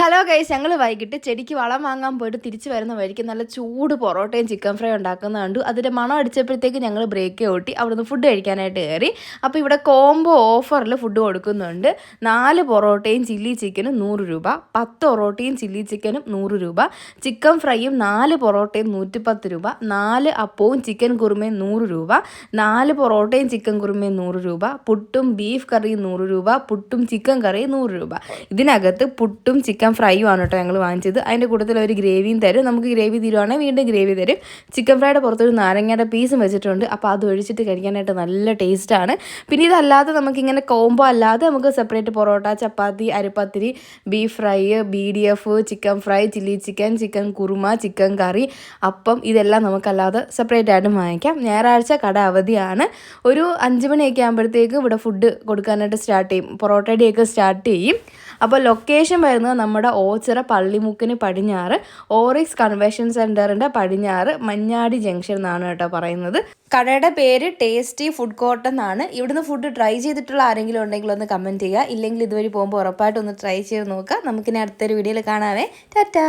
Hello guys, ഞങ്ങൾ വൈകിട്ട് ചെടിക്ക് വളം വാങ്ങാൻ പോയിട്ട് തിരിച്ചു വരുന്ന വഴിക്ക് നല്ല ചൂട് പൊറോട്ടയും ചിക്കൻ ഫ്രൈ ഉണ്ടാക്കുന്ന കണ്ടു. അതിൻ്റെ മണം അടിച്ചപ്പോഴത്തേക്ക് ഞങ്ങൾ ബ്രേക്ക് ഓട്ടി അവിടുന്ന് ഫുഡ് കഴിക്കാനായിട്ട് കയറി. അപ്പോൾ ഇവിടെ കോംബോ ഓഫറിൽ ഫുഡ് കൊടുക്കുന്നുണ്ട്. 4 പൊറോട്ടയും ചില്ലി ചിക്കനും 100 രൂപ, 10 പൊറോട്ടയും ചില്ലി ചിക്കനും 100 രൂപ, ചിക്കൻ ഫ്രൈയും 4 പൊറോട്ടയും 110 രൂപ, 4 അപ്പവും ചിക്കൻ കുറുമയും 100 രൂപ, 4 പൊറോട്ടയും ചിക്കൻ കുറുമയും 100 രൂപ, പുട്ടും ബീഫ് കറിയും 100 രൂപ, പുട്ടും ചിക്കൻ കറിയും 100 രൂപ. ഇതിനകത്ത് പുട്ടും ചിക്കൻ ഫ്രൈയും ആണ് കേട്ടോ ഞങ്ങൾ വാങ്ങിച്ചത്. അതിൻ്റെ കൂട്ടത്തിൽ ഒരു ഗ്രേവിയും തരും. നമുക്ക് ഗ്രേവി തീരുവാണെങ്കിൽ വീണ്ടും ഗ്രേവി തരും. ചിക്കൻ ഫ്രൈയുടെ പുറത്തൊരു നാരങ്ങയുടെ പീസും വെച്ചിട്ടുണ്ട്. അപ്പോൾ അത് ഒഴിച്ചിട്ട് കഴിക്കാനായിട്ട് നല്ല ടേസ്റ്റാണ്. പിന്നെ ഇതല്ലാതെ നമുക്കിങ്ങനെ കോംബോ അല്ലാതെ നമുക്ക് സെപ്പറേറ്റ് പൊറോട്ട, ചപ്പാത്തി, അരിപ്പത്തിരി, beef fry, BDF, chicken fry, chilli chicken, chicken kurma, chicken curry, appam ഇതെല്ലാം നമുക്കല്ലാതെ സെപ്പറേറ്റ് ആയിട്ടും വാങ്ങിക്കാം. ഞായറാഴ്ച കട അവധിയാണ്. ഒരു 5 മണിയൊക്കെ ആകുമ്പോഴത്തേക്ക് ഇവിടെ ഫുഡ് കൊടുക്കാനായിട്ട് സ്റ്റാർട്ട് ചെയ്യും. പൊറോട്ടയുടെയൊക്കെ സ്റ്റാർട്ട് ചെയ്യും. അപ്പോൾ ലൊക്കേഷൻ വരുന്നത് നമ്മുടെ ഓച്ചിറ പള്ളിമുക്കിന് പടിഞ്ഞാറ്, ഓറിക്സ് കൺവെൻഷൻ സെൻറ്ററിൻ്റെ പടിഞ്ഞാറ്, മഞ്ഞാടി ജംഗ്ഷൻ എന്നാണ് കേട്ടോ പറയുന്നത്. കടയുടെ പേര് ടേസ്റ്റി ഫുഡ് കോർട്ട് എന്നാണ്. ഇവിടുന്ന് ഫുഡ് ട്രൈ ചെയ്തിട്ടുള്ള ആരെങ്കിലും ഉണ്ടെങ്കിൽ ഒന്ന് കമൻറ്റ് ചെയ്യുക. ഇല്ലെങ്കിൽ ഇതുവഴി പോകുമ്പോൾ ഉറപ്പായിട്ടൊന്ന് ട്രൈ ചെയ്ത് നോക്കുക. നമുക്കിനി അടുത്തൊരു വീഡിയോയിൽ കാണാവേ. ടാറ്റാ.